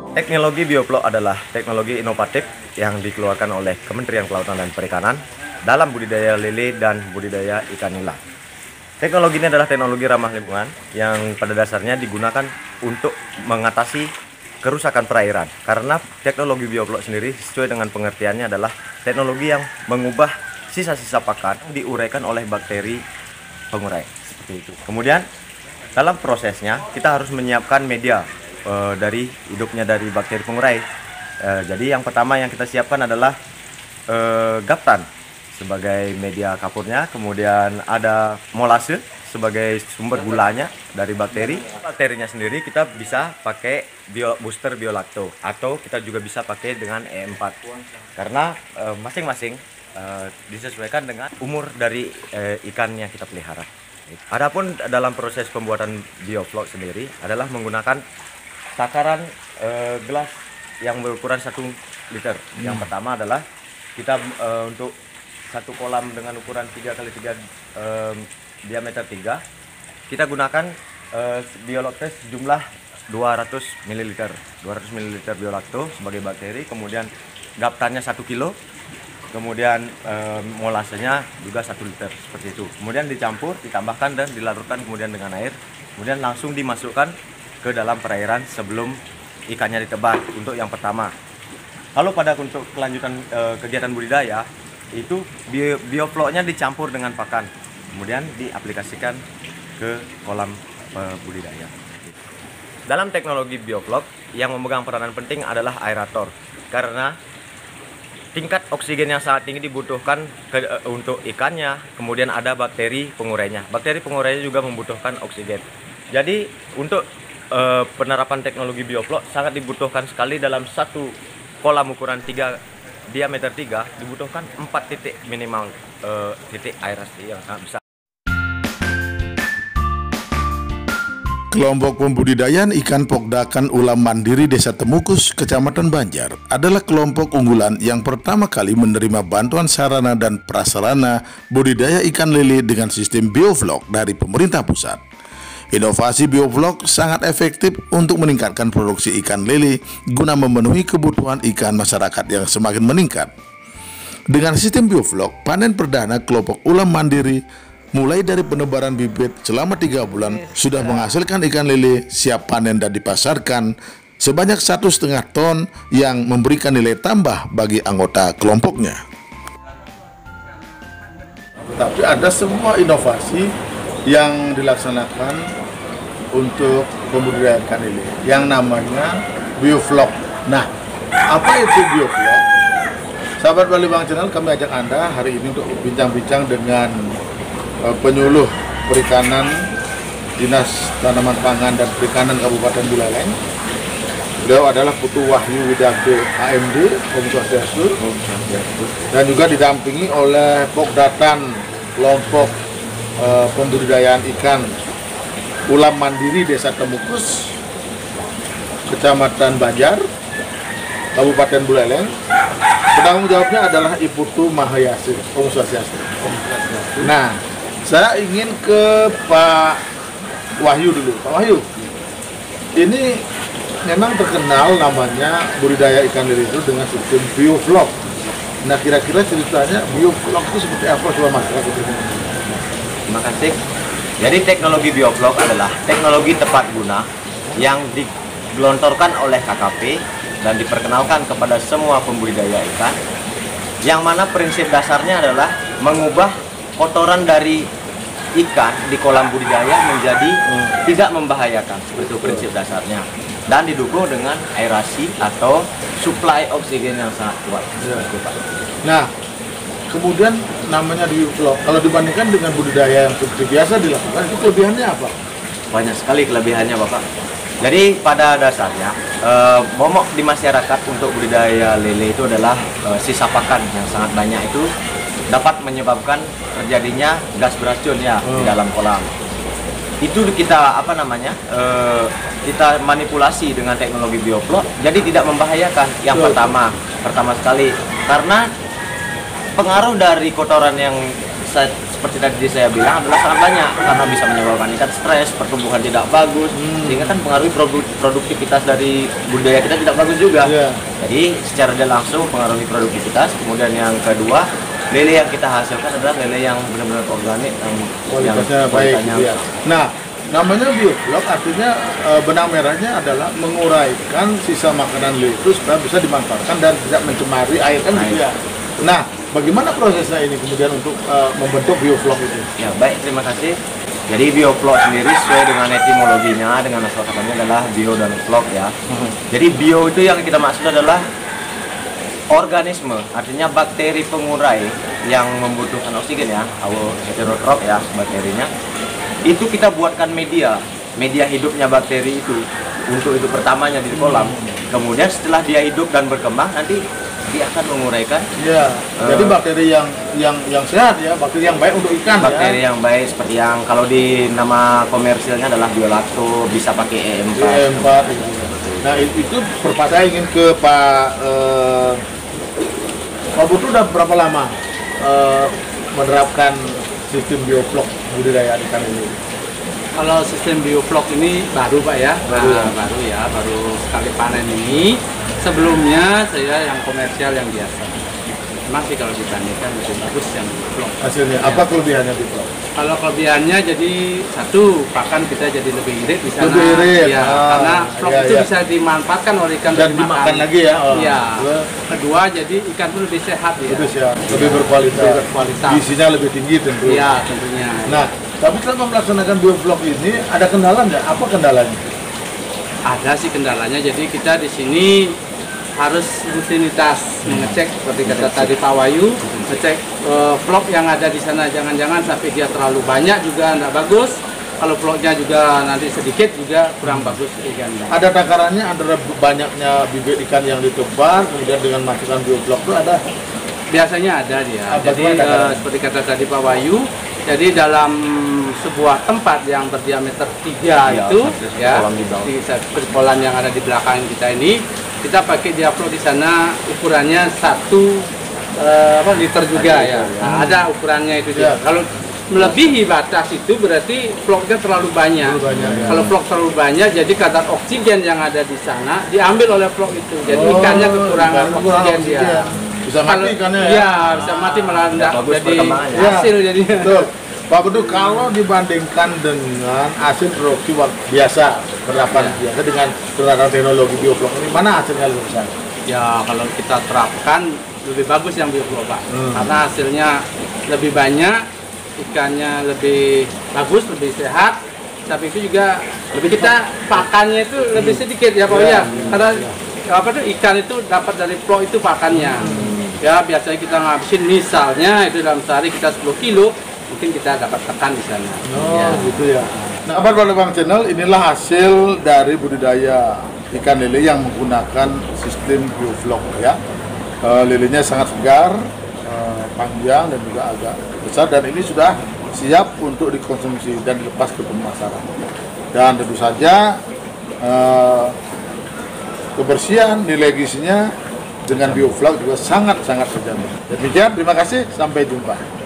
Teknologi bioflok adalah teknologi inovatif yang dikeluarkan oleh Kementerian Kelautan dan Perikanan dalam budidaya lele dan budidaya ikan nila. Teknologi ini adalah teknologi ramah lingkungan yang pada dasarnya digunakan untuk mengatasi kerusakan perairan. Karena teknologi bioflok sendiri sesuai dengan pengertiannya adalah teknologi yang mengubah sisa-sisa pakan diuraikan oleh bakteri pengurai seperti itu. Kemudian dalam prosesnya kita harus menyiapkan media dari hidupnya dari bakteri pengurai. Jadi yang pertama yang kita siapkan adalah gaptan sebagai media kapurnya, kemudian ada molase sebagai sumber gulanya dari bakteri. Bakterinya sendiri kita bisa pakai booster biolacto atau kita juga bisa pakai dengan E4 karena masing-masing disesuaikan dengan umur dari ikan yang kita pelihara. Adapun dalam proses pembuatan bioflok sendiri adalah menggunakan takaran gelas yang berukuran 1 liter. Yang pertama adalah kita untuk satu kolam dengan ukuran 3x3 diameter 3, kita gunakan biolacto jumlah 200 ml. 200 ml biolacto sebagai bakteri, kemudian gaptannya 1 kilo, kemudian molasenya juga 1 liter seperti itu. Kemudian dicampur, ditambahkan dan dilarutkan kemudian dengan air, kemudian langsung dimasukkan ke dalam perairan sebelum ikannya ditebar untuk yang pertama. Lalu pada untuk kelanjutan kegiatan budidaya itu biofloknya dicampur dengan pakan, kemudian diaplikasikan ke kolam budidaya. Dalam teknologi bioflok yang memegang peranan penting adalah aerator karena tingkat oksigen yang sangat tinggi dibutuhkan untuk ikannya, kemudian ada bakteri pengurainya. Bakteri pengurainya juga membutuhkan oksigen. Jadi untuk penerapan teknologi bioflok sangat dibutuhkan sekali. Dalam satu kolam ukuran diameter 3 dibutuhkan 4 titik minimal titik aerasi yang sangat besar. Kelompok pembudidayaan ikan pokdakan ulam mandiri Desa Temukus, Kecamatan Banjar adalah kelompok unggulan yang pertama kali menerima bantuan sarana dan prasarana budidaya ikan lele dengan sistem bioflok dari pemerintah pusat. Inovasi bioflok sangat efektif untuk meningkatkan produksi ikan lele guna memenuhi kebutuhan ikan masyarakat yang semakin meningkat. Dengan sistem bioflok, panen perdana kelompok ulam mandiri mulai dari penebaran bibit selama 3 bulan sudah menghasilkan ikan lele siap panen dan dipasarkan sebanyak 1,5 ton yang memberikan nilai tambah bagi anggota kelompoknya. Tapi ada semua inovasi yang dilaksanakan untuk pembudidayaan ikan lele yang namanya bioflok. Nah, apa itu bioflok? Sahabat Bali Bang Channel, kami ajak Anda hari ini untuk bincang-bincang dengan penyuluh perikanan Dinas Tanaman Pangan dan Perikanan Kabupaten Buleleng. Beliau adalah Putu Wahyu Widarto AMD, Om Swastiastu, dan juga didampingi oleh Pokdatan kelompok pembudidayaan ikan ulam mandiri Desa Temukus, Kecamatan Banjar, Kabupaten Buleleng. Penanggung jawabnya adalah Ibu Tu Mahayasih, Om Swastiastu. Nah, saya ingin ke Pak Wahyu dulu. Pak Wahyu, ini memang terkenal namanya budidaya ikan lele itu dengan sistem bioflok. Nah, kira-kira ceritanya bioflok itu seperti apa coba masyarakat itu? Terima kasih. Jadi teknologi bioflok adalah teknologi tepat guna yang digelontorkan oleh KKP dan diperkenalkan kepada semua pembudidaya ikan, yang mana prinsip dasarnya adalah mengubah kotoran dari ikan di kolam budidaya menjadi tidak membahayakan, seperti itu prinsip dasarnya, dan didukung dengan aerasi atau suplai oksigen yang sangat kuat. Nah, kemudian namanya bioflok, kalau dibandingkan dengan budidaya yang seperti biasa dilakukan, itu kelebihannya apa? Banyak sekali kelebihannya, Bapak. Jadi pada dasarnya momok di masyarakat untuk budidaya lele itu adalah sisa pakan yang sangat banyak itu dapat menyebabkan terjadinya gas beracun ya di dalam kolam. Itu kita kita manipulasi dengan teknologi bioflok, jadi tidak membahayakan. Yang pertama sekali karena pengaruh dari kotoran yang seperti tadi saya bilang adalah sangat banyak karena bisa menyebabkan ikan stres, pertumbuhan tidak bagus, sehingga kan pengaruhi produktivitas dari budidaya kita tidak bagus juga. Jadi secara tidak langsung pengaruhi produktivitas. Kemudian yang kedua, lele yang kita hasilkan adalah lele yang benar-benar organik, yang kualitasnya baik. Gitu ya. Nah, namanya bioflok artinya benang merahnya adalah menguraikan sisa makanan lele itu supaya bisa dimanfaatkan dan tidak mencemari air kan gitu ya. Nah, bagaimana prosesnya ini kemudian untuk membentuk bioflok itu? Ya baik, terima kasih. Jadi bioflok sendiri sesuai dengan etimologinya, dengan asal katanya adalah bio dan flok ya. Jadi bio itu yang kita maksud adalah organisme, artinya bakteri pengurai yang membutuhkan oksigen ya, heterotrof ya bakterinya. Itu kita buatkan media hidupnya bakteri itu untuk hidup pertamanya di kolam. Kemudian setelah dia hidup dan berkembang, nanti dia akan menguraikan. Ya, jadi bakteri yang sehat ya, bakteri yang baik untuk ikan. Bakteri ya. yang baik seperti yang kalau di nama komersilnya adalah biolacto, bisa pakai E4. E4. Nah itu saya ingin ke Pak Putu udah berapa lama menerapkan sistem bioflok budidaya ikan ini? Kalau sistem bioflok ini baru Pak ya, baru sekali panen ini. Sebelumnya saya yang komersial yang biasa. Memang sih kalau dibandingkan lebih bagus yang bioflok. Hasilnya ya. apa kelebihannya bioflok? Kalau kelebihannya jadi satu, pakan kita jadi lebih irit di sana. Lebih irit. Ya, karena flok itu bisa dimanfaatkan oleh ikan dan dimakan lagi ya. Iya. Kedua jadi ikan itu lebih sehat ya. Lebih sehat, lebih berkualitas. Lebih berkualitas. Gizinya lebih tinggi tentu. Iya, tentunya. Nah, tapi selama melaksanakan bioflok ini ada kendala nggak? Apa kendalanya? Ada sih kendalanya. Jadi kita di sini harus rutinitas mengecek seperti kata tadi Pak Wahyu, ngecek vlog yang ada di sana, jangan-jangan sampai dia terlalu banyak juga tidak bagus. Kalau vlognya juga nanti sedikit juga kurang bagus ikannya. Ada takarannya antara banyaknya bibit ikan yang ditebar kemudian dengan masukan bioflok itu ada? Biasanya ada dia. Jadi seperti kata tadi Pak Wahyu, jadi dalam sebuah tempat yang berdiameter 3 itu ya, di kolam yang ada di belakang kita ini, kita pakai diaflok di sana ukurannya 1 liter juga ya. Nah, ada ukurannya itu juga. Kalau melebihi batas itu berarti vlognya terlalu banyak. Kalau vlog terlalu banyak, jadi kadar oksigen yang ada di sana diambil oleh vlog itu. Jadi ikannya kekurangan oksigen dia. Bisa mati ikannya ya? Iya, bisa mati malah tidak jadi hasil jadinya. Betul. Pak Putu, kalau dibandingkan dengan hasil produksi biasa, berlapan biasa dengan penerapan teknologi bioflok ini, mana hasilnya lebih besar? Ya, kalau kita terapkan lebih bagus yang bioflok Pak, karena hasilnya lebih banyak, ikannya lebih bagus, lebih sehat, tapi itu juga kita pakannya itu lebih sedikit ya Pak ya, karena ikan itu dapat dari vlog itu pakannya. Ya, biasanya kita ngabisin misalnya itu dalam sehari kita 10 kilo. Mungkin kita dapat tekan di sana. Gitu ya. Nah, Abad Palembang Channel inilah hasil dari budidaya ikan lele yang menggunakan sistem bioflok ya. Lelenya sangat segar, panjang dan juga agak besar, dan ini sudah siap untuk dikonsumsi dan dilepas ke pemasaran. Dan tentu saja kebersihan nilai gizinya dengan bioflok juga sangat terjamin. Demikian, terima kasih, sampai jumpa.